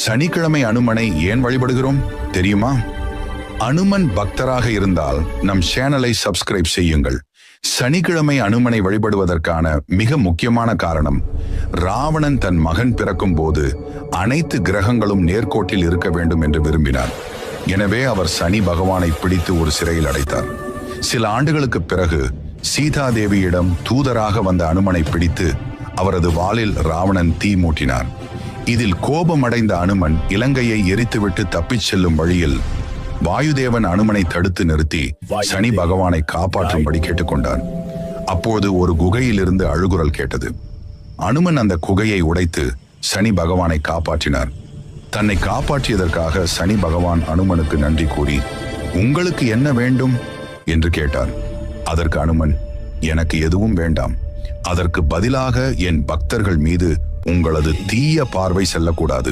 சனிக்கிழமை அனுமனை ஏன் வழிபடுகிறோம் தெரியுமா? அனுமன் பக்தராக இருந்தால் நம் சேனலை சப்ஸ்கிரைப் செய்யுங்கள். சனிக்கிழமை அனுமனை வழிபடுவதற்கான மிக முக்கியமான காரணம், ராவணன் தன் மகன் பிறக்கும் போது அனைத்து கிரகங்களும் நேர்கோட்டில் இருக்க வேண்டும் என்று விரும்பினார். எனவே அவர் சனி பகவானை பிடித்து ஒரு சிறையில் அடைத்தார். சில ஆண்டுகளுக்கு பிறகு சீதாதேவியிடம் தூதராக வந்த அனுமனை பிடித்து அவரது வாளில் ராவணன் தீ மூட்டினார். இதில் கோபமடைந்த அனுமன் இலங்கையை எரித்துவிட்டு தப்பிச் செல்லும் வழியில் வாயுதேவன் அனுமனை தடுத்து நிறுத்தி சனி பகவானை காப்பாற்றும்படி கேட்டுக்கொண்டார். அப்போது ஒரு குகையிலிருந்து அழுகுரல் கேட்டது. அனுமன் அந்த குகையை உடைத்து சனி பகவானை காப்பாற்றினார். தன்னை காப்பாற்றியதற்காக சனி பகவான் அனுமனுக்கு நன்றி கூறி, உங்களுக்கு என்ன வேண்டும் என்று கேட்டார். அதற்கு அனுமன், எனக்கு எதுவும் வேண்டாம், அதற்கு பதிலாக என் பக்தர்கள் மீது உங்களது தீய பார்வை செல்லக்கூடாது